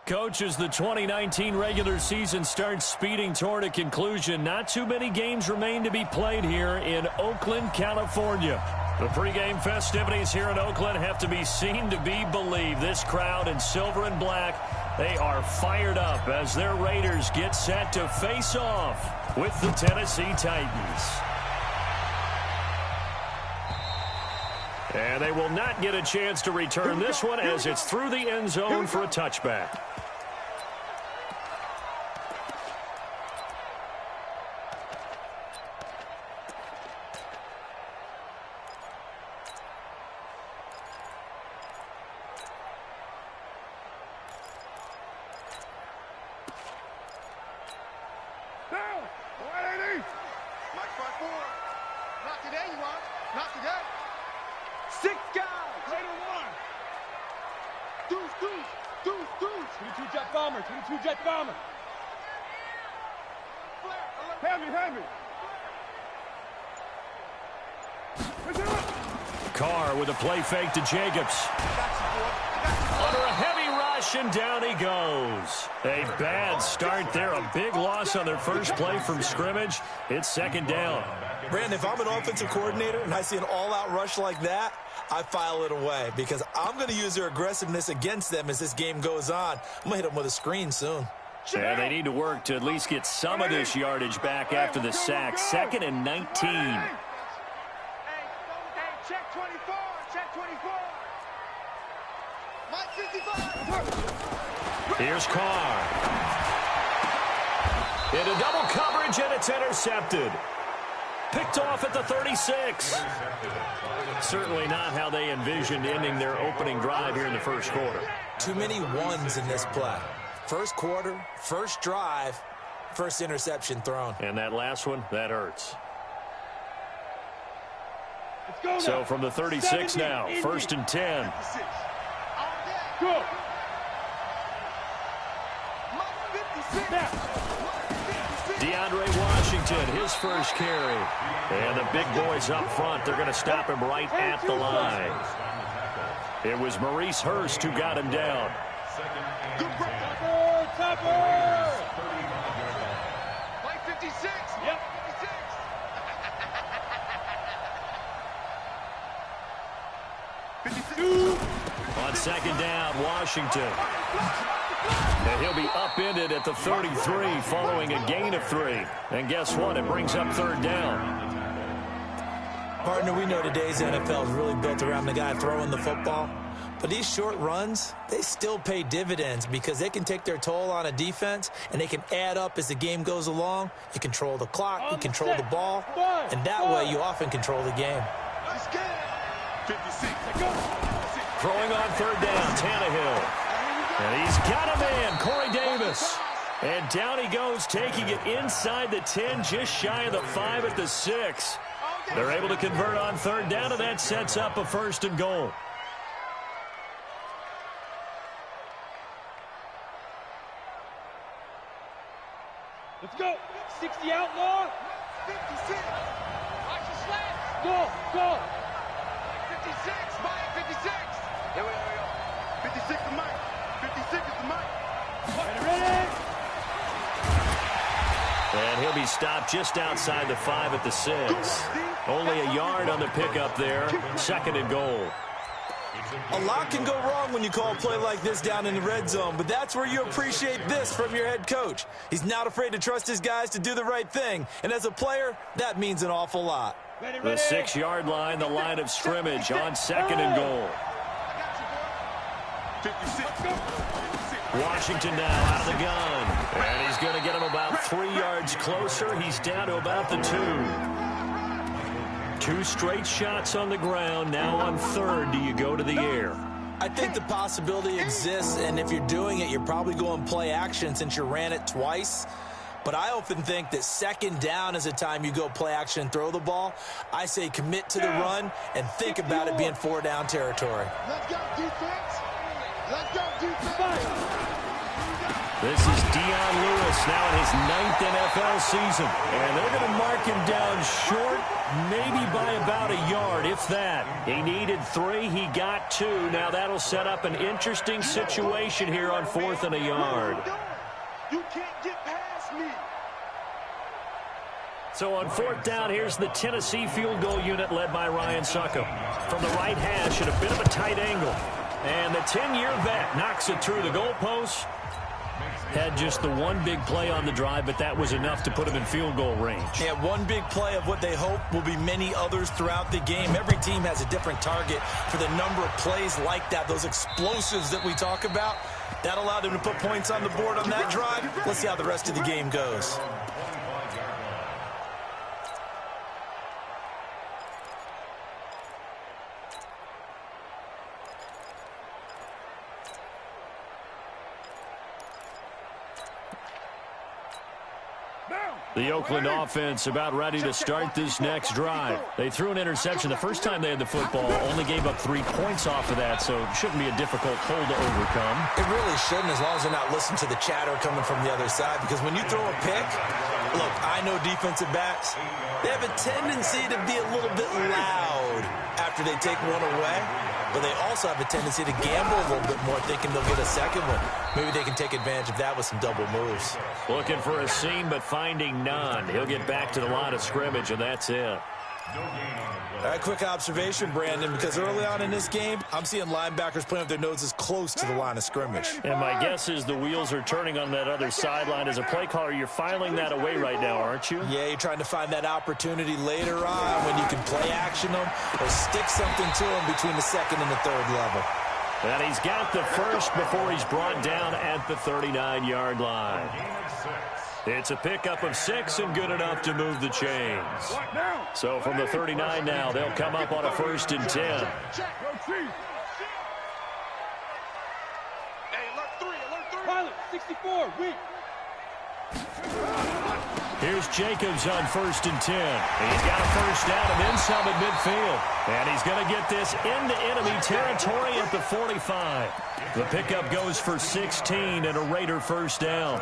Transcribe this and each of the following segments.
Coach, as the 2019 regular season starts speeding toward a conclusion, not too many games remain to be played here in Oakland, California. The pregame festivities here in Oakland have to be seen to be believed. This crowd in silver and black, they are fired up as their Raiders get set to face off with the Tennessee Titans. And they will not get a chance to return this one as it's through the end zone for a touchback. Carr with a play fake to Jacobs. Under a heavy rush, and down he goes. A bad start there. A big loss on their first play from scrimmage. It's second down. Brandon, if I'm an offensive coordinator and I see an all-out rush like that, I file it away because I'm going to use their aggressiveness against them as this game goes on. I'm going to hit them with a screen soon. And they need to work to at least get some of this yardage back after the sack. 2nd and 19. Check 24, check 24. Mike 55. Here's Carr. Into double coverage, and it's intercepted. Picked off at the 36. Certainly not how they envisioned ending their opening drive here in the first quarter. Too many ones in this play. First quarter, first drive, first interception thrown. And that last one, that hurts. So from the 36 now, 1st and 10. Go. DeAndre Washington, his first carry. And the big boys up front, they're going to stop him right at the line. It was Maurice Hurst who got him down. Mike 56. Yep. 56. On second down, Washington. And he'll be upended at the 33 following a gain of 3. And guess what? It brings up 3rd down. Partner, we know today's NFL is really built around the guy throwing the football. But these short runs, they still pay dividends because they can take their toll on a defense, and they can add up as the game goes along. You control the clock, you control the ball, and that way you often control the game. 56. Throwing on 3rd down, Tannehill. And he's got a man, Corey Davis. And down he goes, taking it inside the 10, just shy of the 5 at the 6. They're able to convert on 3rd down, and that sets up a 1st and goal. Let's go. 60 outlaw. 56. Watch the slant. Go. 56. Mike 56. Here we go. 56 is Mike. 56 is the Mike. Ready. And he'll be stopped just outside the 5 at the 6. Only a yard on the pickup there. 2nd and goal. A lot can go wrong when you call a play like this down in the red zone, but that's where you appreciate this from your head coach. He's not afraid to trust his guys to do the right thing, and as a player, that means an awful lot. The 6-yard line, the line of scrimmage on 2nd and goal. 56. Washington now out of the gun. And he's going to get him about 3 yards closer. He's down to about the 2. 2 straight shots on the ground. Now on 3rd, do you go to the air? I think the possibility exists, and if you're doing it, you're probably going play action since you ran it twice. But I often think that 2nd down is a time you go play action and throw the ball. I say commit to the run and think about it being 4-down territory. Let's go, defense. Let's go, defense. This is Dion Lewis now in his 9th NFL season. And they're going to mark him down short, maybe by about a yard, if that. He needed 3. He got 2. Now that'll set up an interesting situation here on 4th and a yard. You can't get past me. So on 4th down, here's the Tennessee field goal unit led by Ryan Suckup. From the right hash at a bit of a tight angle. And the 10-year vet knocks it through the goalpost. Had just the one big play on the drive, but that was enough to put him in field goal range. Yeah, one big play of what they hope will be many others throughout the game. Every team has a different target for the number of plays like that, those explosives that we talk about. That allowed them to put points on the board on that drive. Let's see how the rest of the game goes. The Oakland offense about ready to start this next drive. They threw an interception the first time they had the football, only gave up 3 points off of that, so it shouldn't be a difficult hole to overcome. It really shouldn't, as long as they're not listening to the chatter coming from the other side, because when you throw a pick, look, I know defensive backs, they have a tendency to be a little bit loud after they take one away. But they also have a tendency to gamble a little bit more, thinking they'll get a second one. Maybe they can take advantage of that with some double moves. Looking for a seam, but finding none. He'll get back to the line of scrimmage, and that's it. All right, quick observation, Brandon, because early on in this game, I'm seeing linebackers playing with their noses close to the line of scrimmage. And my guess is the wheels are turning on that other sideline. As a play caller, you're filing that away right now, aren't you? Yeah, you're trying to find that opportunity later on when you can play action them or stick something to them between the 2nd and the 3rd level. And he's got the first before he's brought down at the 39-yard line. It's a pickup of 6 and good enough to move the chains. So from the 39 now, they'll come up on a 1st and 10. Hey, alert 3, alert 3. Pilot, 64, weak. Here's Jacobs on 1st and 10. He's got a first down and then some at midfield. And he's going to get this into enemy territory at the 45. The pickup goes for 16 and a Raider first down.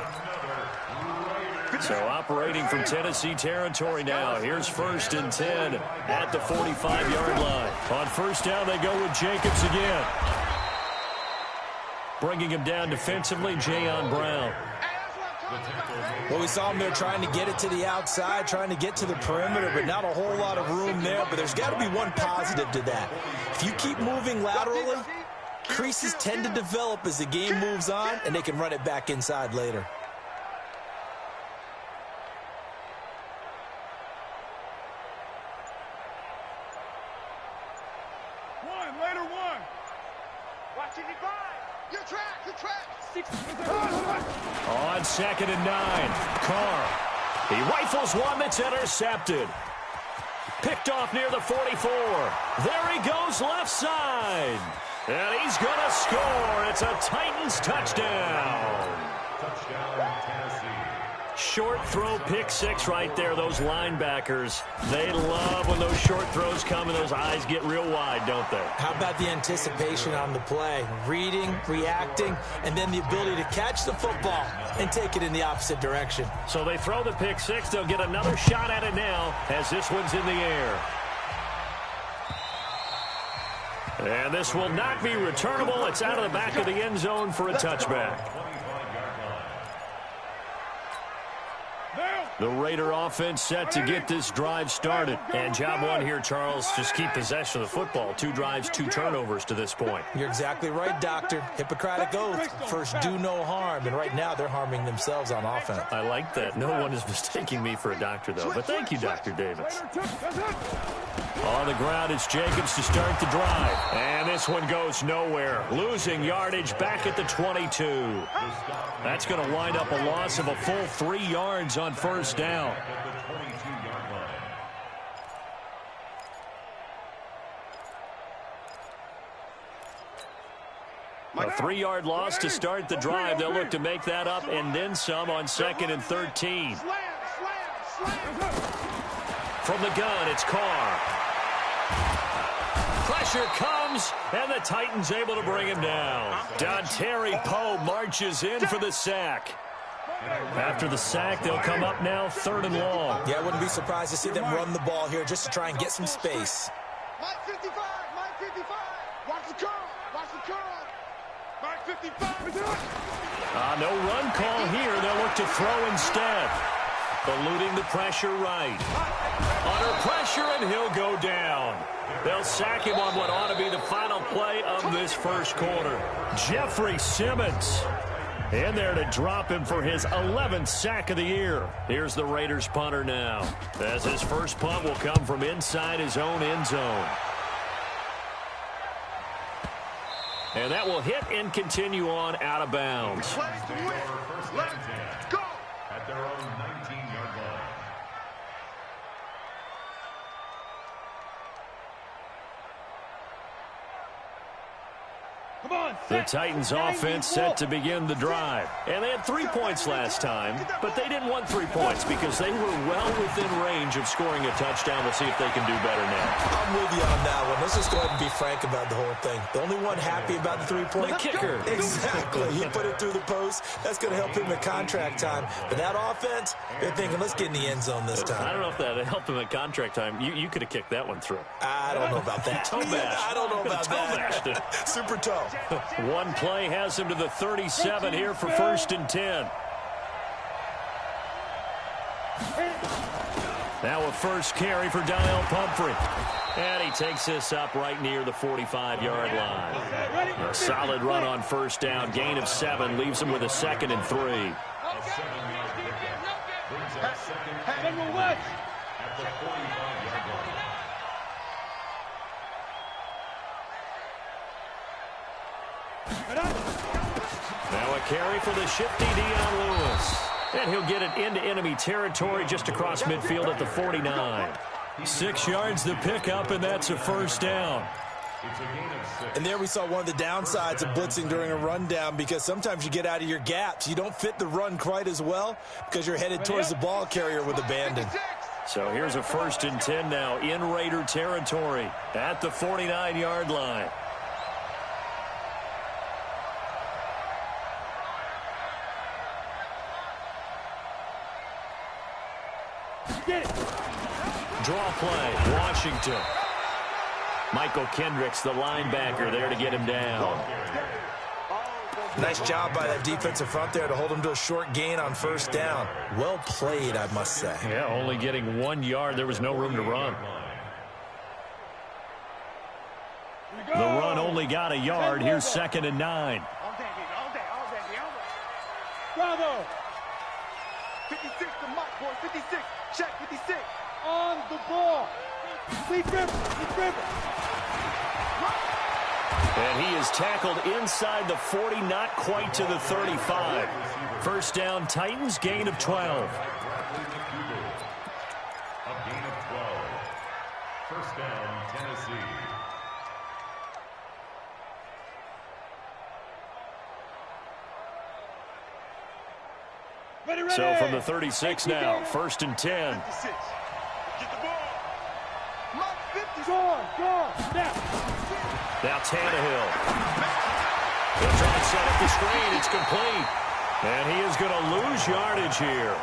So operating from Tennessee territory now. Here's 1st and 10 at the 45-yard line. On 1st down, they go with Jacobs again. Bringing him down defensively, Jayon Brown. Well, we saw him there trying to get it to the outside, trying to get to the perimeter, but not a whole lot of room there. But there's got to be one positive to that. If you keep moving laterally, creases tend to develop as the game moves on, and they can run it back inside later. On 2nd and 9, Carr. He rifles one that's intercepted. Picked off near the 44. There he goes left side. And he's going to score. It's a Titans touchdown. Short throw, pick 6 right there. Those linebackers, they love when those short throws come and those eyes get real wide, don't they? How about the anticipation on the play? Reading, reacting, and then the ability to catch the football and take it in the opposite direction. So they throw the pick 6. They'll get another shot at it now as this one's in the air. And this will not be returnable. It's out of the back of the end zone for a touchback. The Raider offense set to get this drive started. And job one here, Charles, just keep possession of the football. 2 drives, 2 turnovers to this point. You're exactly right, Doctor. Hippocratic oath. First, do no harm. And right now, they're harming themselves on offense. I like that. No one is mistaking me for a doctor, though. But thank you, Dr. Davis. On the ground, it's Jacobs to start the drive. And this one goes nowhere. Losing yardage back at the 22. That's going to wind up a loss of a full 3 yards on first down. A 3-yard loss to start the drive. They'll look to make that up and then some on 2nd and 13. From the gun, it's Carr. pressure comes, and the Titans able to bring him down. Dontari Poe marches in for the sack. After the sack, they'll come up now 3rd and long. Yeah, I wouldn't be surprised to see them run the ball here just to try and get some space. Mike 55, Mike 55. Watch the curl, watch the curl. Mike 55 is it. No run call here. They'll look to throw instead. Eluding the pressure right. Under pressure, and he'll go down. They'll sack him on what ought to be the final play of this first quarter. Jeffrey Simmons in there to drop him for his 11th sack of the year. Here's the Raiders punter now, as his first punt will come from inside his own end zone. And that will hit and continue on out of bounds. Play to win. Let's go. At their own 19-yard line. Come on, The Titans offense set to begin the drive. And they had 3 points last time, but they didn't want 3 points because they were well within range of scoring a touchdown. We'll see if they can do better now. I'm with you on that one. Let's just go ahead and be frank about the whole thing. The only one happy about the three-point kicker. Exactly. He put it through the post. That's going to help him in contract time. But that offense, they're thinking, let's get in the end zone this time. I don't know if that helped him at contract time. You could have kicked that one through. I don't know about that. Toe bash. I don't know about Toe-bashed it. that. Super toe. One play has him to the 37 here for 1st and 10. Now a first carry for Donnell Pumphrey. And he takes this up right near the 45-yard line. A solid run on first down. Gain of 7 leaves him with a 2nd and 3. General West. At the 45-yard line. Now a carry for the shifty Dion Lewis. And he'll get it into enemy territory just across midfield at the 49. 6 yards the pickup, and that's a first down. And there we saw one of the downsides of blitzing during a rundown, because sometimes you get out of your gaps. You don't fit the run quite as well because you're headed towards the ball carrier with abandon. So here's a 1st and 10 now in Raider territory at the 49-yard line. Draw play, Washington. Michael Kendricks, the linebacker, there to get him down. Nice job by that defensive front there to hold him to a short gain on first down. Well played, I must say. Yeah, only getting 1 yard. There was no room to run. The run only got a yard. Here's 2nd and 9. Bravo. 56 to Mike, boy. 56. Check 56. On the ball. Lee Griffin. And he is tackled inside the 40, not quite to the 35. First down, Titans, gain of 12. A gain of 12. First down, Tennessee. Ready. So from the 36 now, 1st and 10. 56. Get the ball. Mike 50. Gone. Snap. Now Tannehill. He'll try and set up the screen. It's complete. And he is going to lose yardage here.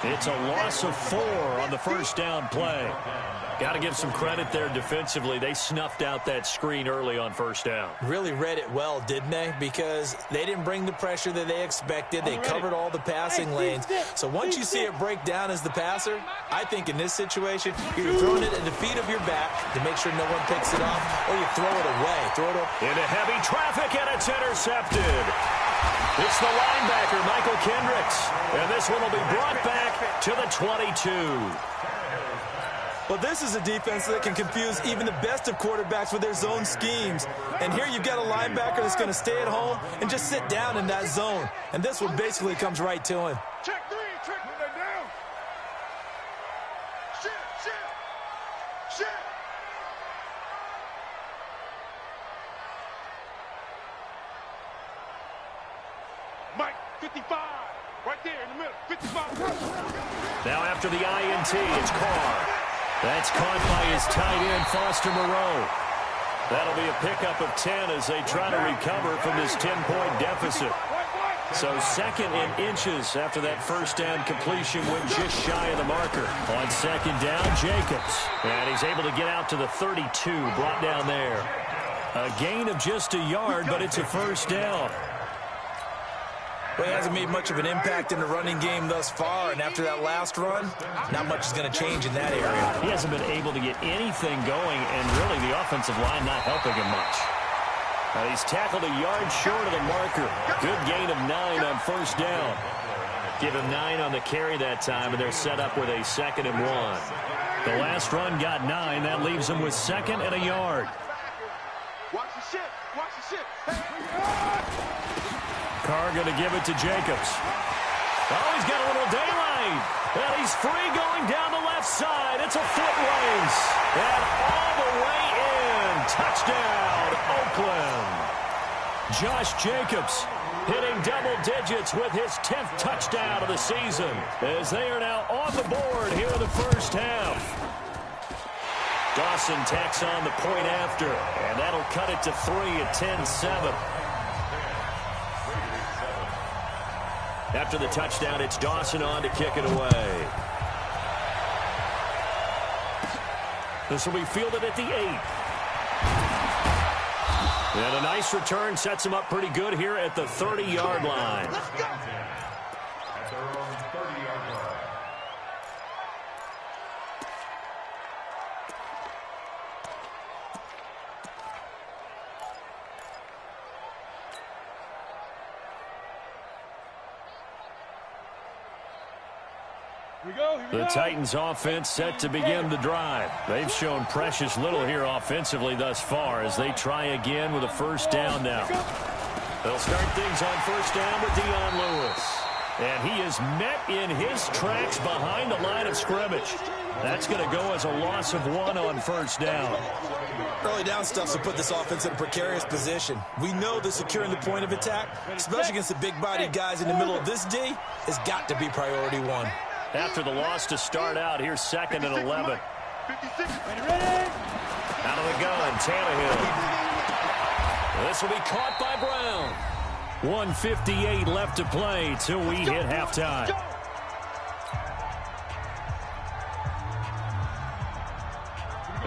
It's a loss of 4 on the first down play. Got to give some credit there defensively. They snuffed out that screen early on first down. Really read it well, didn't they? Because they didn't bring the pressure that they expected. They covered all the passing lanes. So once you see it break down as the passer, I think in this situation, you're throwing it at the feet of your back to make sure no one picks it off, or you throw it away. Into heavy traffic, and it's intercepted. It's the linebacker, Michael Kendricks. And this one will be brought back to the 22. Well, this is a defense that can confuse even the best of quarterbacks with their zone schemes. And here you've got a linebacker that's going to stay at home and just sit down in that zone. And this one basically comes right to him. Check 3. Check that down. Shit. Mike, 55. Right there in the middle. 55. Now after the INT, it's Carr. That's caught by his tight end, Foster Moreau. That'll be a pickup of 10 as they try to recover from this 10-point deficit. So second in inches after that first down completion went just shy of the marker. On second down, Jacobs. And he's able to get out to the 32, brought down there. A gain of just a yard, but it's a first down. Well, he hasn't made much of an impact in the running game thus far, and after that last run, not much is going to change in that area. He hasn't been able to get anything going, and really the offensive line not helping him much. He's tackled a yard short of the marker. Good gain of 9 on first down. Give him 9 on the carry that time, and they're set up with a 2nd and 1. The last run got 9. That leaves him with 2nd and a yard. Watch the shit. Watch the shit. Carr going to give it to Jacobs. Oh, he's got a little daylight. And he's free going down the left side. It's a foot race. And all the way in. Touchdown, Oakland. Josh Jacobs hitting double digits with his 10th touchdown of the season as they are now on the board here in the first half. Dawson tacks on the point after, and that'll cut it to 3 at 10-7. After the touchdown, it's Dawson on to kick it away. This will be fielded at the 8. And a nice return sets him up pretty good here at the 30-yard line. Let's go. At their own 30-yard line. The Titans offense set to begin the drive. They've shown precious little here offensively thus far as they try again with a first down now. They'll start things on first down with Dion Lewis. And he is met in his tracks behind the line of scrimmage. That's going to go as a loss of 1 on first down. Early down stuff to put this offense in a precarious position. We know that securing the point of attack, especially against the big-bodied guys in the middle of this D, has got to be priority 1. After the loss to start out, here's 2nd and 11. 56. Out of the gun, Tannehill. This will be caught by Brown. 1:58 left to play till we hit halftime.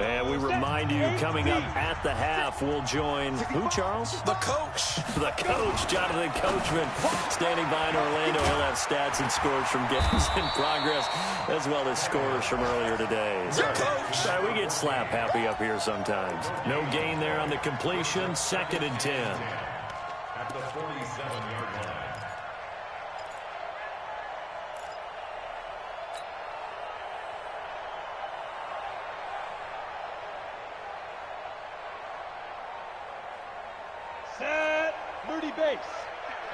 And we remind you, coming up at the half, we'll join who, Charles? The coach. The coach, Jonathan Coachman, standing by in Orlando. He'll have stats and scores from games in progress, as well as scores from earlier today. Sorry, we get slap happy up here sometimes. No gain there on the completion. 2nd and 10. At the 47-yard line. Set. 30 base.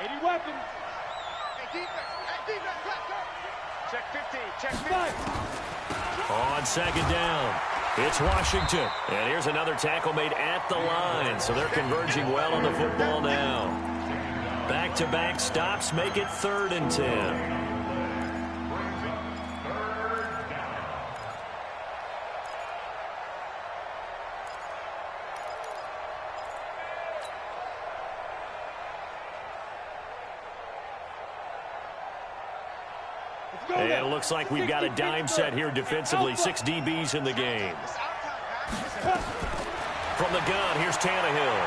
80 weapons. Hey, defense, let's go. Check 15, check 15. Five. On second down, it's Washington. And here's another tackle made at the line. So they're converging well on the football now. Back-to-back stops make it 3rd and 10. And it looks like we've got a dime set here defensively. 6 DBs in the game. From the gun, here's Tannehill.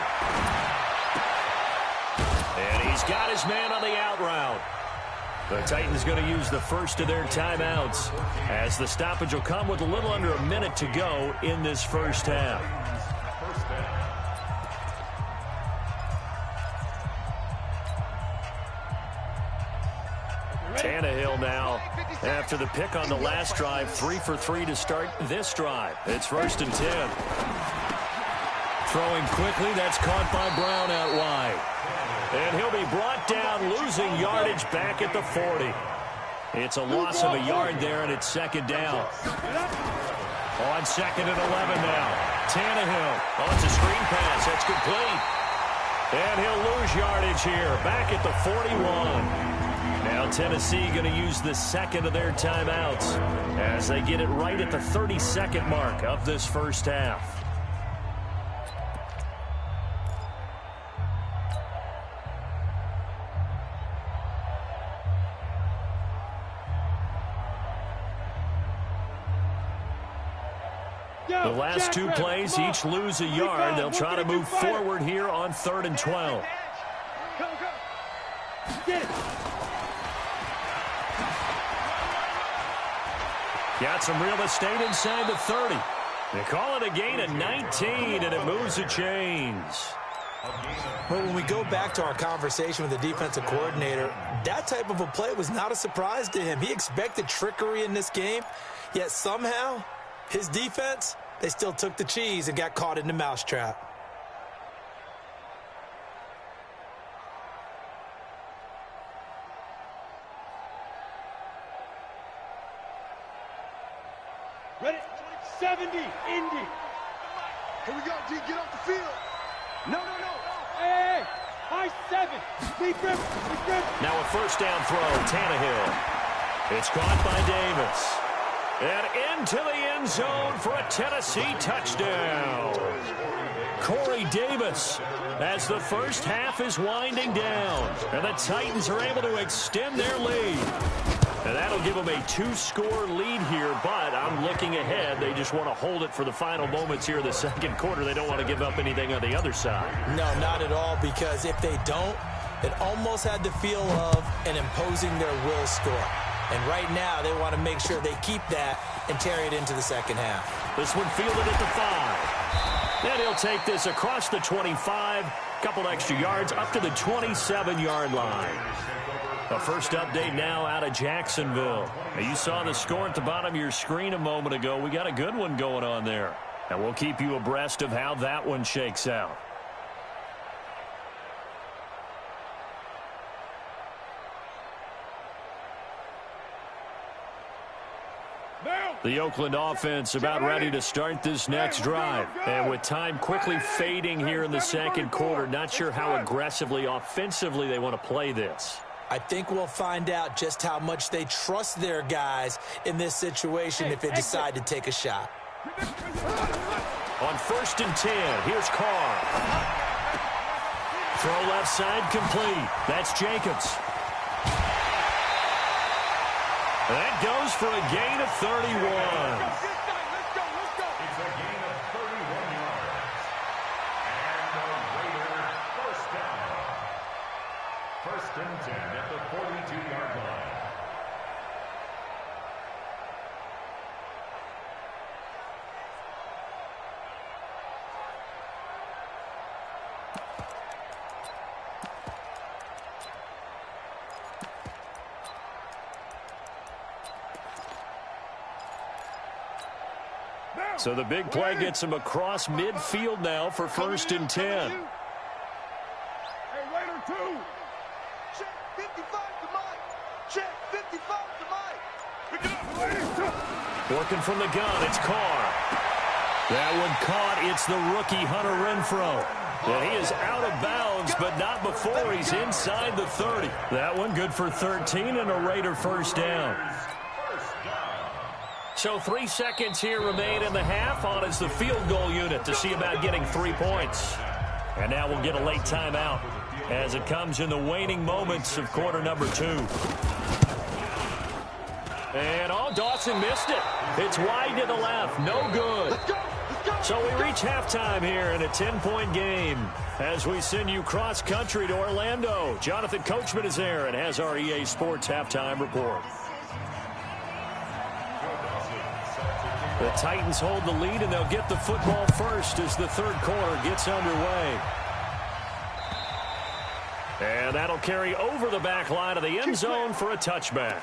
And he's got his man on the out route. The Titans going to use the first of their timeouts as the stoppage will come with a little under a minute to go in this first half. Tannehill now, after the pick on the last drive, 3 for 3 to start this drive. It's 1st and 10. Throwing quickly, that's caught by Brown out wide. And he'll be brought down, losing yardage back at the 40. It's a loss of a yard there, and it's 2nd down. On 2nd and 11 now. Tannehill. Oh, it's a screen pass. That's complete. And he'll lose yardage here, back at the 41. Now Tennessee going to use the 2nd of their timeouts as they get it right at the 32nd mark of this first half. The last two plays each lose a yard. They'll try to move forward here on 3rd and 12. Go, go. Get it. Got some real estate inside the 30. They call it a gain of 19, and it moves the chains. Well, when we go back to our conversation with the defensive coordinator, that type of a play was not a surprise to him. He expected trickery in this game, yet somehow his defense, they still took the cheese and got caught in the mousetrap. Ready? 70, Indy. Here we go, G. Get off the field. No, no, no. Hey, high 7. Deep rim, deep rim. Now a first down throw, Tannehill. It's caught by Davis. And into the end zone for a Tennessee touchdown. Corey Davis as the first half is winding down. And the Titans are able to extend their lead. And that'll give them a 2-score lead here, but I'm looking ahead. They just want to hold it for the final moments here in the second quarter. They don't want to give up anything on the other side. No, not at all, because if they don't, it almost had the feel of an imposing their will score. And right now, they want to make sure they keep that and carry it into the second half. This one fielded at the 5. Then he'll take this across the 25, couple extra yards up to the 27-yard line. A first update now out of Jacksonville. You saw the score at the bottom of your screen a moment ago. We got a good one going on there. And we'll keep you abreast of how that one shakes out. The Oakland offense about ready to start this next drive. And with time quickly fading here in the second quarter, not sure how aggressively, offensively they want to play this. I think we'll find out just how much they trust their guys in this situation if they decide to take a shot. On 1st and 10, here's Carr. Throw left side complete. That's Jacobs. That goes for a gain of 31. It's a gain of 31 yards. And the Raiders first down. 1st and 10 at the 42-yard line. So the big play gets him across midfield now for 1st and 10. Hey, Raider 2. Check 55 to Mike. Check 55 to Mike. Pick it up, Raider 2. Working from the gun, it's Carr. That one caught. It's the rookie Hunter Renfrow. And he is out of bounds, but not before he's inside the 30. That one good for 13 and a Raider first down. So 3 seconds here remain in the half. On is the field goal unit to see about getting 3 points. And now we'll get a late timeout as it comes in the waning moments of quarter number 2. And Dawson missed it. It's wide to the left. No good. So we reach halftime here in a 10-point game as we send you cross-country to Orlando. Jonathan Coachman is there and has our EA Sports halftime report. The Titans hold the lead, and they'll get the football first as the third quarter gets underway. And that'll carry over the back line of the end zone for a touchback.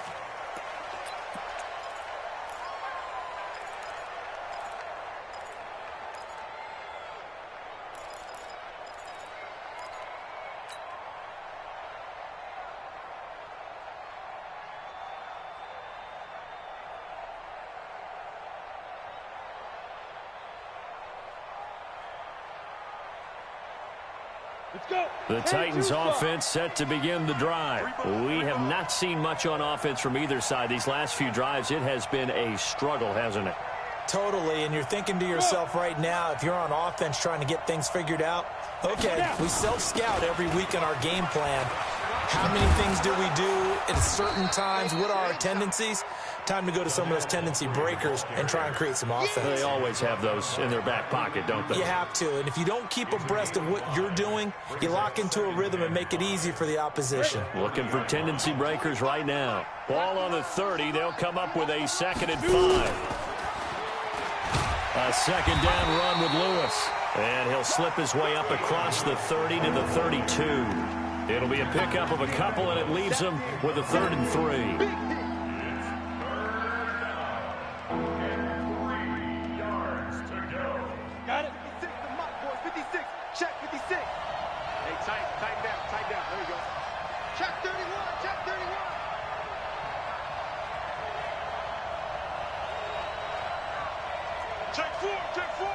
The Titans offense set to begin the drive. We have not seen much on offense from either side. These last few drives, it has been a struggle, hasn't it? Totally, and you're thinking to yourself right now, if you're on offense trying to get things figured out, okay, we self-scout every week in our game plan. How many things do we do at certain times? What are our tendencies? Time to go to some of those tendency breakers and try and create some offense. They always have those in their back pocket, don't they? You have to. And if you don't keep abreast of what you're doing, you lock into a rhythm and make it easy for the opposition. Looking for tendency breakers right now. Ball on the 30. They'll come up with a 2nd and 5. A 2nd down run with Lewis. And he'll slip his way up across the 30 to the 32. It'll be a pickup of a couple, and it leaves him with a 3rd and 3. Got it. 56, the mark, boy. 56. Check 56. Hey, tighten down. There you go. Check 31. Check 31. Check 4. Check 4.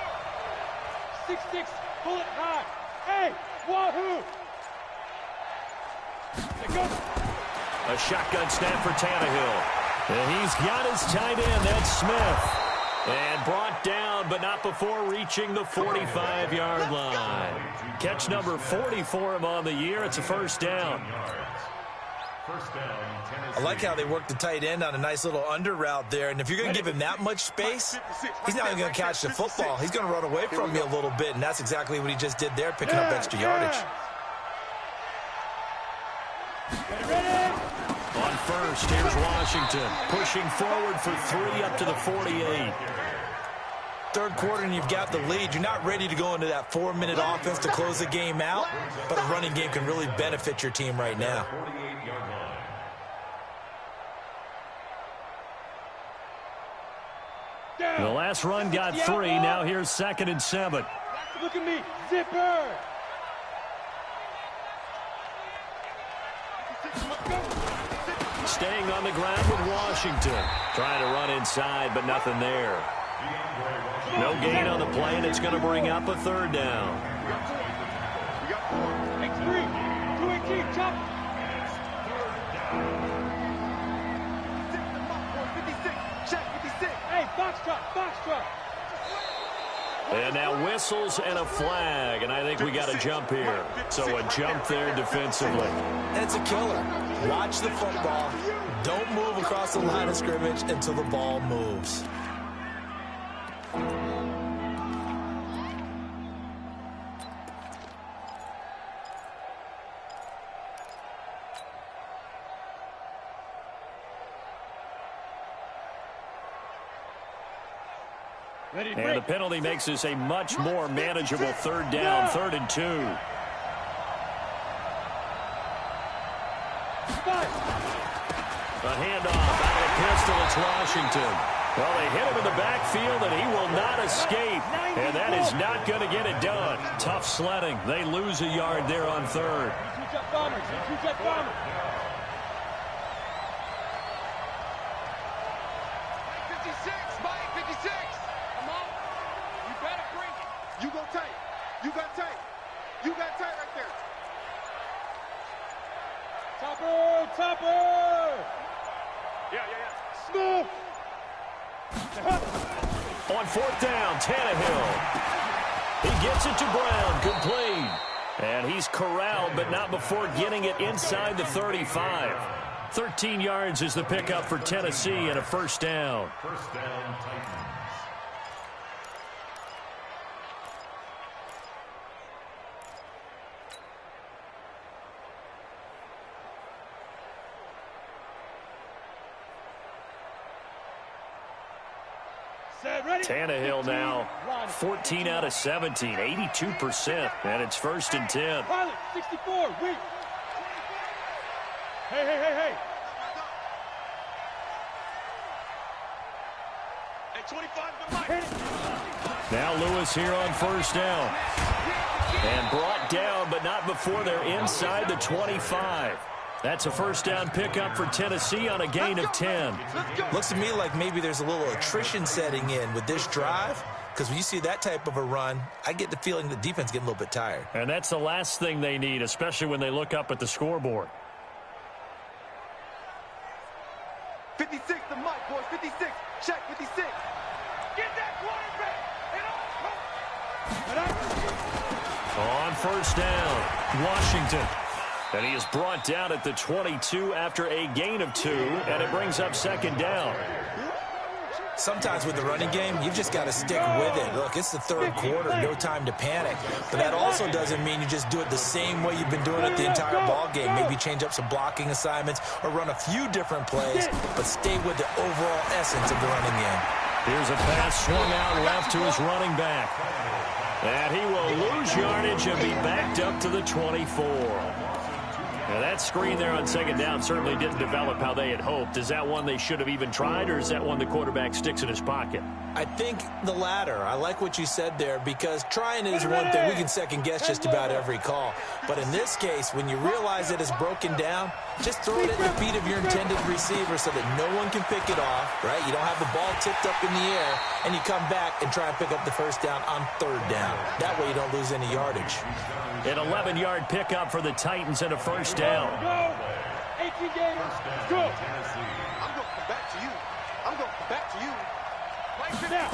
6-6. Pull it high. Hey, wahoo. There goes. A shotgun snap for Tannehill. And he's got his tight end. That's Smith. And brought down, but not before reaching the 45-yard line. Catch number 40 for him on the year. It's a 1st down. I like how they work the tight end on a nice little under route there. And if you're going to give him that much space, he's not even going to catch the football. He's going to run away from you a little bit, and that's exactly what he just did there, picking up extra yardage. On 1st, here's Washington, pushing forward for 3 up to the 48. 3rd quarter and you've got the lead. You're not ready to go into that 4-minute offense to close the game out, but a running game can really benefit your team right now. The last run got 3. Now here's 2nd and 7. Look at me. Zipper. Staying on the ground with Washington. Trying to run inside, but nothing there. No gain on the play, and it's going to bring up a 3rd down. We got 4. X3. 218. Chop. 56. Check 56. Hey, box truck. And now whistles and a flag, and I think we got a jump here. So a jump there defensively. It's a killer. Watch the football. Don't move across the line of scrimmage until the ball moves. And the penalty makes this a much more manageable 3rd down, 3rd and 2. A handoff out of the pistol. It's Washington. Well, they hit him in the backfield, and he will not escape. And that is not going to get it done. Tough sledding. They lose a yard there on 3rd. Two-jet bombers. Two-jet bombers. 56, Mike, 56. Come on. You better bring it. You go tight. You got tight. You got tight right there. Topper. Yeah. Smooth. On 4th down, Tannehill. He gets it to Brown, complete. And he's corralled, but not before getting it inside the 35. 13 yards is the pickup for Tennessee and a 1st down. 1st down, Titans. Tannehill now 14 out of 17, 82%, and it's 1st and 10. Pilot, 64, wait. Hey. Hey, 25 to Now Lewis here on 1st down. And brought down, but not before they're inside the 25. That's a 1st down pickup for Tennessee on a gain of 10. Looks to me like maybe there's a little attrition setting in with this drive, because when you see that type of a run, I get the feeling the defense getting a little bit tired. And that's the last thing they need, especially when they look up at the scoreboard. 56, the mic, boys. 56. Check 56. Get that quarterback. On 1st down, Washington. And he is brought down at the 22 after a gain of 2, and it brings up second down. Sometimes with the running game, you've just got to stick with it. Look, it's the third quarter, no time to panic. But that also doesn't mean you just do it the same way you've been doing it the entire ball game. Maybe change up some blocking assignments or run a few different plays, but stay with the overall essence of the running game. Here's a pass swung out left to his running back. And he will lose yardage and be backed up to the 24. Now that screen there on second down certainly didn't develop how they had hoped. Is that one they should have even tried, or is that one the quarterback sticks in his pocket? I think the latter. I like what you said there, because trying is one thing. We can second-guess just about every call. But in this case, when you realize that it's broken down, just throw it at the feet of your intended receiver so that no one can pick it off, right? You don't have the ball tipped up in the air, and you come back and try and pick up the first down on third down. That way you don't lose any yardage. An 11-yard pickup for the Titans and a first down. Go! 18 games. Go! I'm going to come back to you. I'm going to come back to you. Place it out.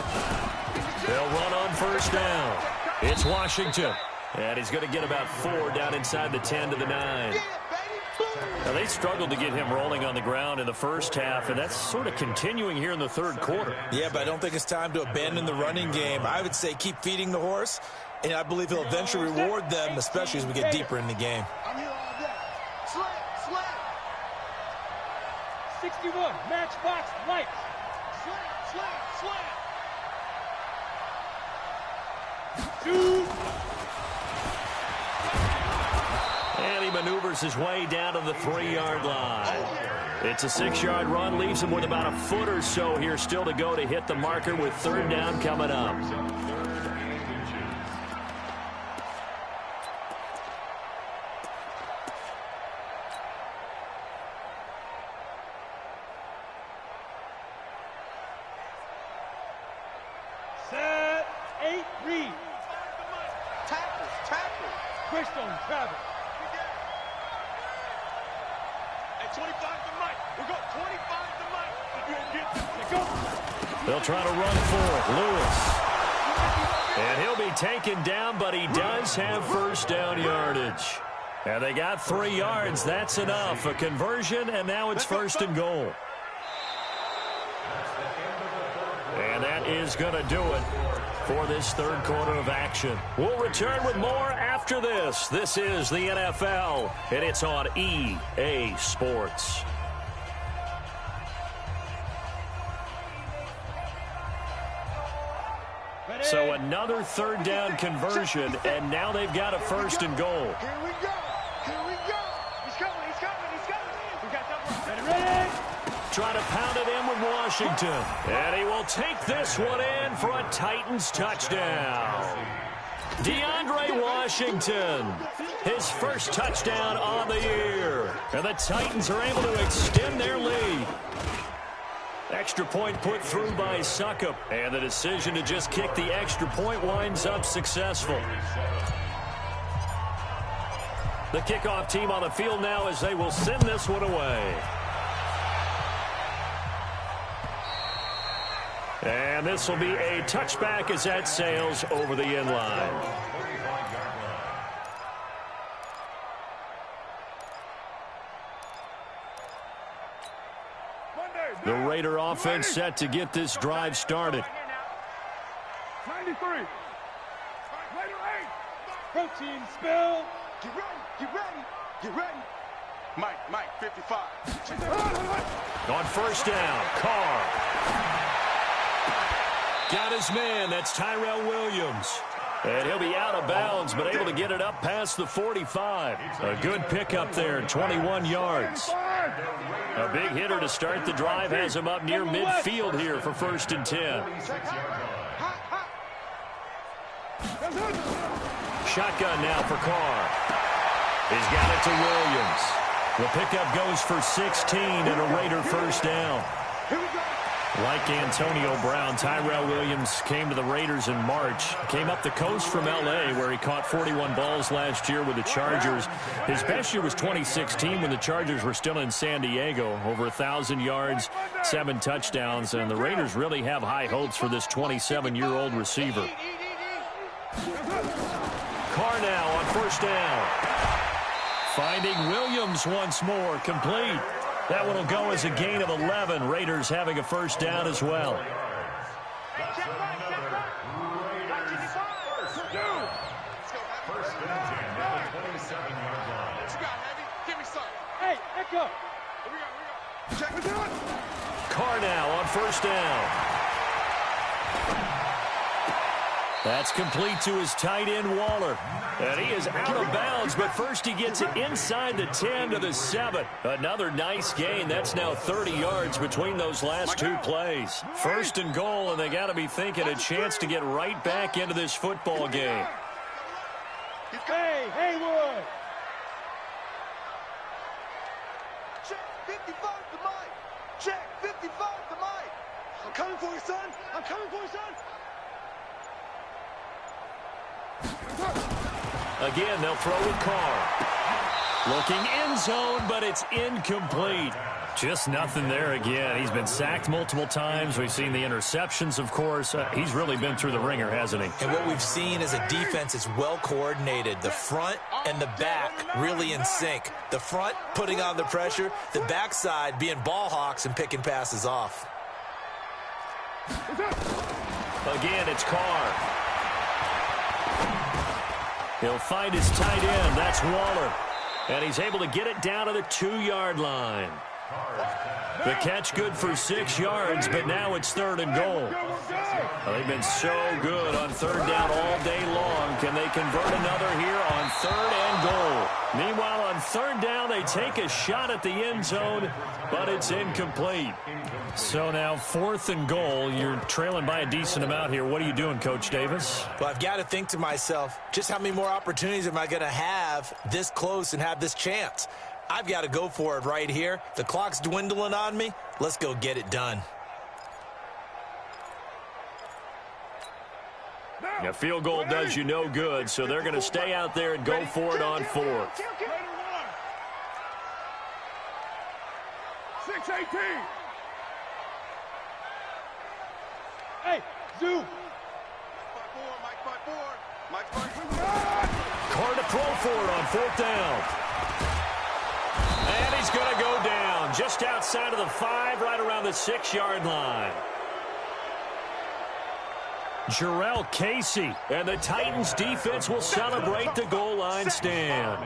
They'll run on first down. It's Washington. And he's going to get about 4 down inside the 10 to the 9. Now, they struggled to get him rolling on the ground in the first half, and that's sort of continuing here in the third quarter. Yeah, but I don't think it's time to abandon the running game. I would say keep feeding the horse, and I believe he'll eventually reward them, especially as we get deeper in the game. I'm here all day. Slam. 61, matchbox lights. Slam. 2. And he maneuvers his way down to the 3-yard line. It's a 6-yard run, leaves him with about a foot or so here still to go to hit the marker with third down coming up. Set. 8, read. Tackles. Christian Travis. At 25 to Mike. We go 25 to Mike. We'll get this. Go. They'll try to run for it. Lewis. And he'll be taken down, but he does have first down yardage. And they got 3 yards. That's enough. A conversion, and now it's first and goal. And that is going to do it for this third quarter of action. We'll return with more after this. This is the NFL, and it's on EA Sports. So another third down conversion, and now they've got a first and goal. Here we go. He's coming. We got that one. Ready? Trying to pound it in with Washington. And he will take this one in for a Titans touchdown. DeAndre Washington, his first touchdown on the year. And the Titans are able to extend their lead. Extra point put through by Suckup. And the decision to just kick the extra point winds up successful. The kickoff team on the field now as they will send this one away. And this will be a touchback as that sails over the end line. The Raider offense set to get this drive started. 93. Protein spill. Get ready. Mike, 55. On first down, Carr. Got his man. That's Tyrell Williams. And he'll be out of bounds, but able to get it up past the 45. A good pickup there, 21 yards. A big hitter to start the drive has him up near midfield here for first and 10. Shotgun now for Carr. He's got it to Williams. The pickup goes for 16 and a Raider first down. Like Antonio Brown, Tyrell Williams came to the Raiders in March. Came up the coast from L.A., where he caught 41 balls last year with the Chargers. His best year was 2016 when the Chargers were still in San Diego. Over 1,000 yards, 7 touchdowns, and the Raiders really have high hopes for this 27-year-old receiver. Carr now on first down. Finding Williams once more, complete. That one will go as a gain of 11. Raiders having a first down as well. That's another Raiders first down. First and 10 at the 27-yard line. What you got, Heavy? Give me some. Hey, Echo. Here we go. Check it out. Carr now on first down. That's complete to his tight end, Waller. And he is out of bounds, but first he gets it inside the 10 to the 7. Another nice gain. That's now 30 yards between those last two plays. First and goal, and they got to be thinking a chance to get right back into this football game. Hey, Haywood. Check 55 to Mike. Check 55 to Mike. I'm coming for you, son. I'm coming for you, son. Again, they'll throw with Carr. Looking end zone, but it's incomplete. Just nothing there again. He's been sacked multiple times. We've seen the interceptions, of course. He's really been through the ringer, hasn't he? And what we've seen is a defense is well coordinated. The front and the back really in sync. The front putting on the pressure, the backside being ball hawks and picking passes off. Again, it's Carr. He'll find his tight end. That's Waller. And he's able to get it down to the 2-yard line. The catch good for 6 yards, but now it's third and goal. Well, they've been so good on third down all day long. Can they convert another here on third and goal? Meanwhile, on third down, they take a shot at the end zone, but it's incomplete. So now fourth and goal. You're trailing by a decent amount here. What are you doing, Coach Davis? Well, I've got to think to myself, just how many more opportunities am I going to have this close and have this chance? I've got to go for it right here. The clock's dwindling on me. Let's go get it done. A field goal does you no good, so they're going to stay out there and go for it on fourth. 6-18. Hey, Zoo. Mike 4. Carr to throw for it on fourth down. And he's going to go down just outside of the 5, right around the 6-yard line. Jarrell Casey, and the Titans defense will celebrate the goal line stand.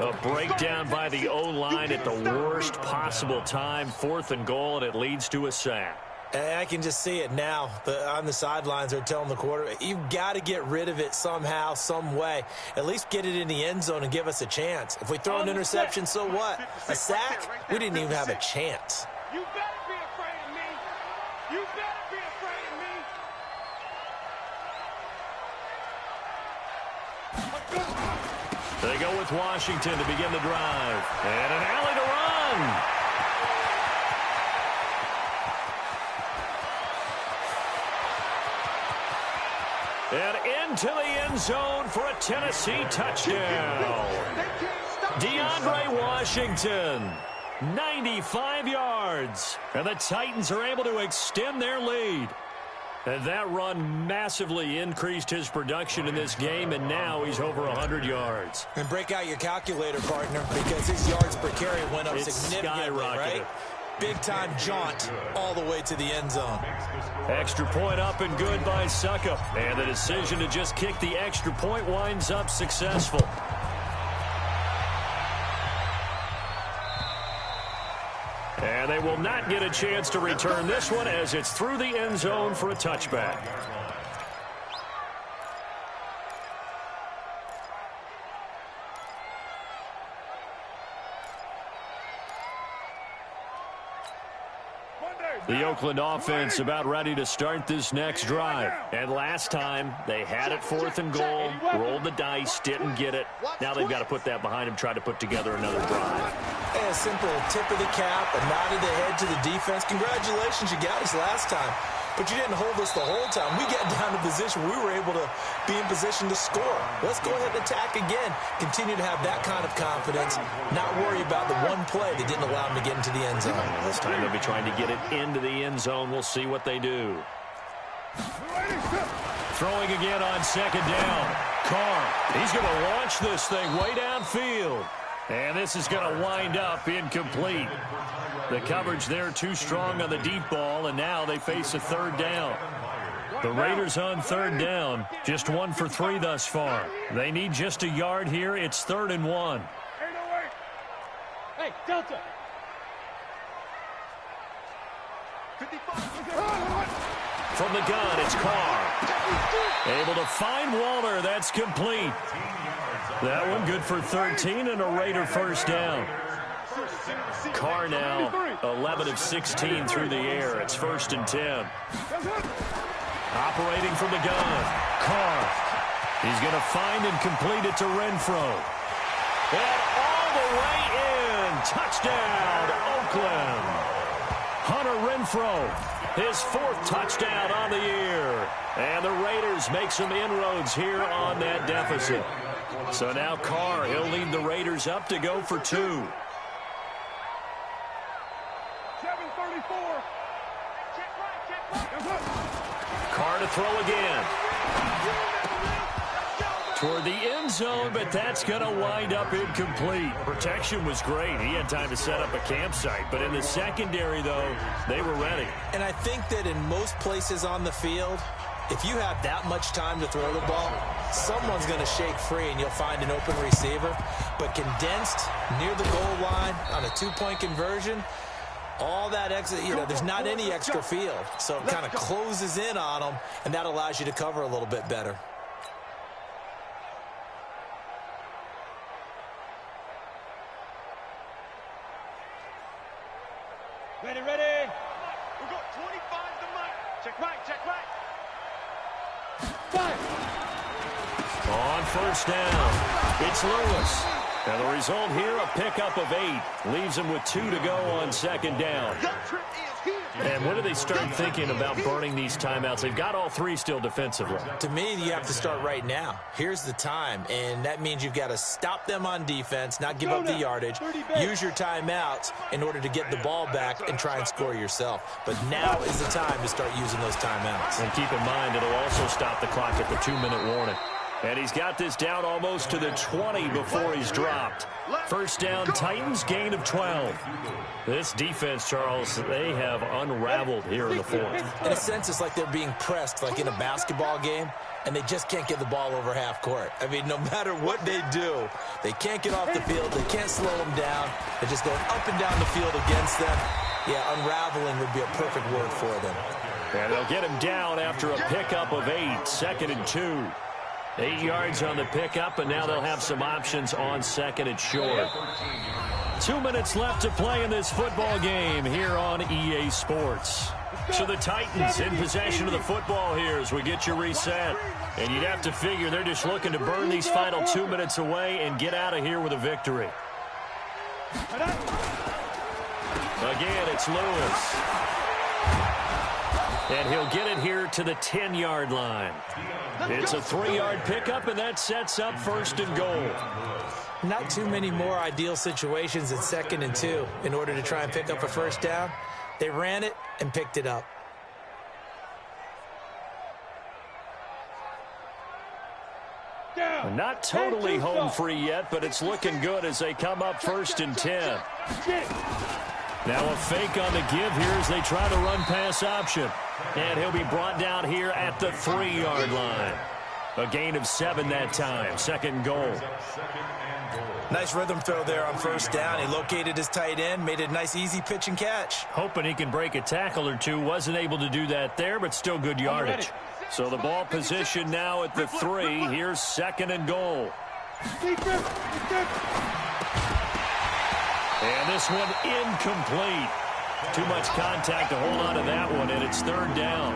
A breakdown by the O-line at the worst possible time. Fourth and goal, and it leads to a sack. And I can just see it now. On the sidelines, they're telling the quarterback, you've got to get rid of it somehow, some way. At least get it in the end zone and give us a chance. If we throw an interception, so what? A sack? We didn't even have a chance. You better be afraid of me. You better be afraid of me. They go with Washington to begin the drive. And an alley to run. And into the end zone for a Tennessee touchdown. DeAndre Washington, 95 yards. And the Titans are able to extend their lead. And that run massively increased his production in this game, and now he's over 100 yards. And break out your calculator, partner, because his yards per carry went up significantly, right? Big-time jaunt all the way to the end zone. Extra point up and good by Suckup. And the decision to just kick the extra point winds up successful. And they will not get a chance to return this one as it's through the end zone for a touchback. The Oakland offense about ready to start this next drive. And last time, they had it fourth and goal, rolled the dice, didn't get it. Now they've got to put that behind them, try to put together another drive. A simple tip of the cap, a nod of the head to the defense. Congratulations, you got us last time. But you didn't hold us the whole time. We got down to position where we were able to be in position to score. Let's go ahead and attack again. Continue to have that kind of confidence. Not worry about the one play that didn't allow them to get into the end zone. This time they'll be trying to get it into the end zone. We'll see what they do. Throwing again on second down. Carr. He's going to launch this thing way downfield. And this is going to wind up incomplete. The coverage there too strong on the deep ball, and now they face a third down. The Raiders on third down, just 1 for 3 thus far. They need just a yard here. It's 3rd and 1. Hey, Delta. From the gun, it's Carr. Able to find Walter. That's complete. That one good for 13 and a Raider first down. Carr now 11 of 16 through the air. It's 1st and 10. Operating from the gun, Carr. He's going to find and complete it to Renfro. And all the way in. Touchdown, Oakland. Hunter Renfro, his 4th touchdown on the year. And the Raiders make some inroads here on that deficit. So now Carr, he'll lead the Raiders up to go for 2. 7:34. Carr to throw again. Toward the end zone, but that's going to wind up incomplete. Protection was great. He had time to set up a campsite. But in the secondary, though, they were ready. And I think that in most places on the field, if you have that much time to throw the ball, someone's going to shake free and you'll find an open receiver. But condensed near the goal line on a 2-point conversion, all that extra, there's not any extra field. So it kind of closes in on them, and that allows you to cover a little bit better. Ready, ready. We got 25 to mark. Check right, check right. 5. On first down, it's Lewis. Now the result here, a pickup of 8. Leaves him with 2 to go on 2nd down. And when do they start thinking about burning these timeouts? They've got all 3 still defensively. To me, you have to start right now. Here's the time, and that means you've got to stop them on defense, not give up the yardage, use your timeouts in order to get the ball back and try and score yourself. But now is the time to start using those timeouts. And keep in mind, it'll also stop the clock at the 2-minute warning. And he's got this down almost to the 20 before he's dropped. First down, Titans, gain of 12. This defense, Charles, they have unraveled here in the 4th. In a sense, it's like they're being pressed like in a basketball game, and they just can't get the ball over half court. I mean, no matter what they do, they can't get off the field. They can't slow them down. They're just going up and down the field against them. Yeah, unraveling would be a perfect word for them. And they'll get him down after a pickup of 8, 2nd and 2. 8 yards on the pickup, and now they'll have some options on 2nd and short. 2 minutes left to play in this football game here on EA Sports. So the Titans in possession of the football here as we get you reset. And you'd have to figure they're just looking to burn these final 2 minutes away and get out of here with a victory. Again, it's Lewis. And he'll get it here to the 10-yard line. It's a 3-yard pickup, and that sets up 1st and goal. Not too many more ideal situations at 2nd and 2 in order to try and pick up a first down. They ran it and picked it up. Not totally home free yet, but it's looking good as they come up 1st and 10. Now a fake on the give here as they try to run pass option. And he'll be brought down here at the 3-yard line. A gain of 7 that time. 2nd goal. Nice rhythm throw there on first down. He located his tight end, made a nice easy pitch and catch. Hoping he can break a tackle or two. Wasn't able to do that there, but still good yardage. So the ball position now at the 3. Here's 2nd and goal. And this one incomplete. Too much contact to hold on to that one, and it's 3rd down.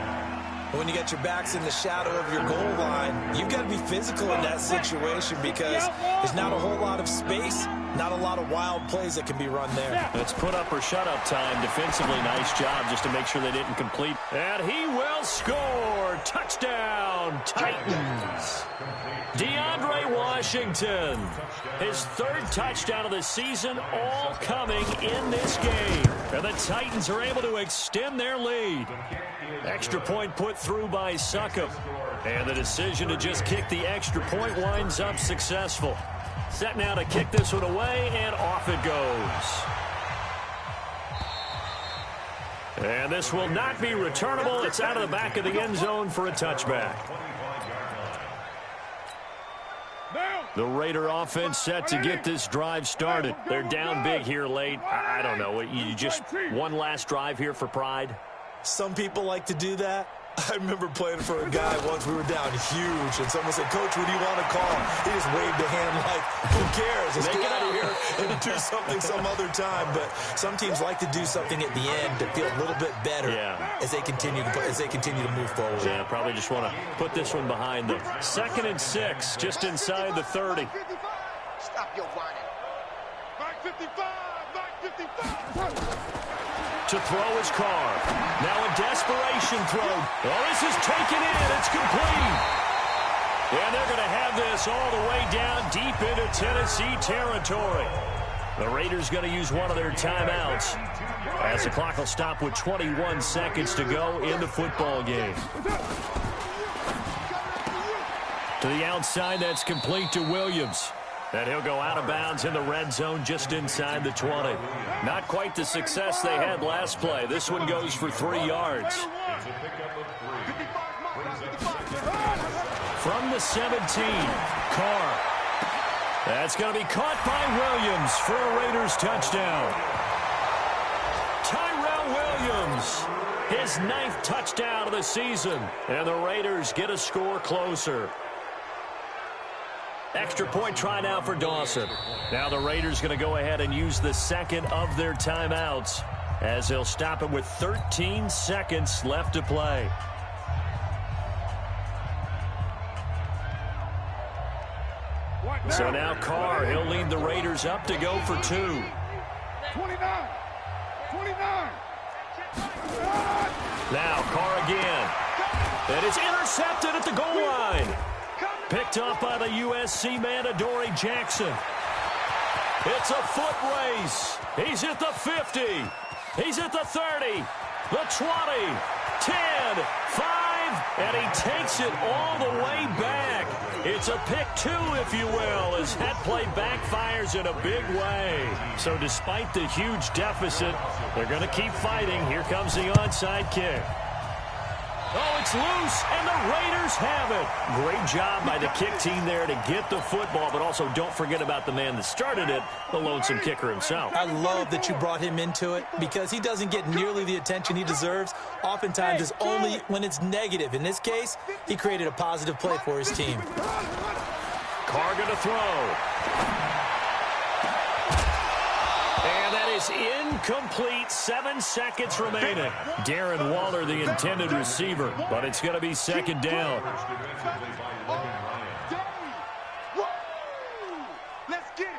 When you get your backs in the shadow of your goal line, you've got to be physical in that situation because there's not a whole lot of space, not a lot of wild plays that can be run there. It's put up or shut up time. Defensively, nice job just to make sure they didn't complete. And he will score. Touchdown, Titans. DeAndre Washington, his 3rd touchdown of the season, all coming in this game. And the Titans are able to extend their lead. Extra point put through by Succop. And the decision to just kick the extra point winds up successful. Set now to kick this one away, and off it goes. And this will not be returnable. It's out of the back of the end zone for a touchback. The Raider offense set to get this drive started. They're down big here late. I don't know. You just one last drive here for pride? Some people like to do that. I remember playing for a guy once. We were down huge, and someone said, "Coach, what do you want to call?" He just waved a hand like, "Who cares? Let's get out of here and do something some other time." But some teams like to do something at the end to feel a little bit better as they continue to move forward. Yeah, probably just want to put this one behind them. 2nd and 6, just inside the 30. Stop your whining. Back 55, back 55. To throw his Carr. Now a desperation throw. Oh, this is taken in. It's complete. And they're going to have this all the way down deep into Tennessee territory. The Raiders going to use one of their timeouts as the clock will stop with 21 seconds to go in the football game. To the outside, that's complete to Williams. And he'll go out of bounds in the red zone just inside the 20. Not quite the success they had last play. This one goes for 3 yards. From the 17, Carr. That's going to be caught by Williams for a Raiders touchdown. Tyrell Williams, his 9th touchdown of the season. And the Raiders get a score closer. Extra point try now for Dawson. Now the Raiders going to go ahead and use the second of their timeouts as they'll stop it with 13 seconds left to play. So now Carr, he'll lead the Raiders up to go for 2. 29. Now Carr again. And it's intercepted at the goal line. Picked off by the USC man, Adoree Jackson. It's a foot race. He's at the 50. He's at the 30, the 20, 10, 5, and he takes it all the way back. It's a pick 2, if you will, as that play backfires in a big way. So despite the huge deficit, they're going to keep fighting. Here comes the onside kick. Oh, it's loose, and the Raiders have it. Great job by the kick team there to get the football, but also don't forget about the man that started it, the lonesome kicker himself. I love that you brought him into it because he doesn't get nearly the attention he deserves. Oftentimes, it's only when it's negative. In this case, he created a positive play for his team. Carr going to throw. And that is incomplete. 7 seconds remaining. Darren Waller, the intended receiver, but it's going to be 2nd down. Let's get it.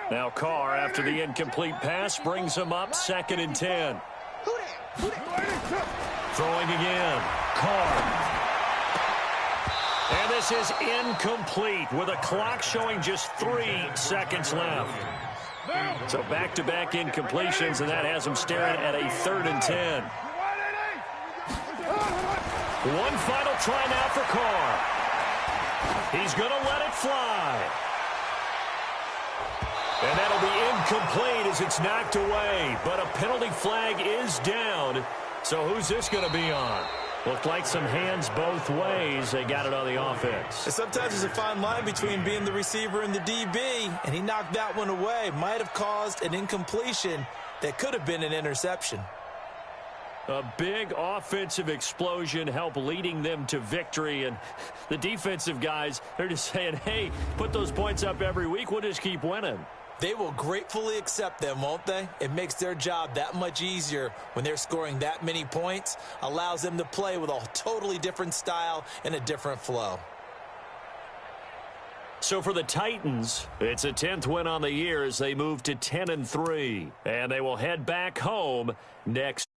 Now Carr, after the incomplete pass, brings him up 2nd and 10. Throwing again. Carr. And this is incomplete with a clock showing just 3 seconds left. So back-to-back incompletions, and that has him staring at a 3rd and 10. One final try now for Carr. He's going to let it fly. And that'll be incomplete as it's knocked away. But a penalty flag is down. So who's this going to be on? Looked like some hands both ways. They got it on the offense. And sometimes there's a fine line between being the receiver and the DB, and he knocked that one away. Might have caused an incompletion that could have been an interception. A big offensive explosion helped leading them to victory. And the defensive guys, they're just saying, hey, put those points up every week. We'll just keep winning. They will gratefully accept them, won't they? It makes their job that much easier when they're scoring that many points. Allows them to play with a totally different style and a different flow. So for the Titans, it's a 10th win on the year as they move to 10-3. And they will head back home next.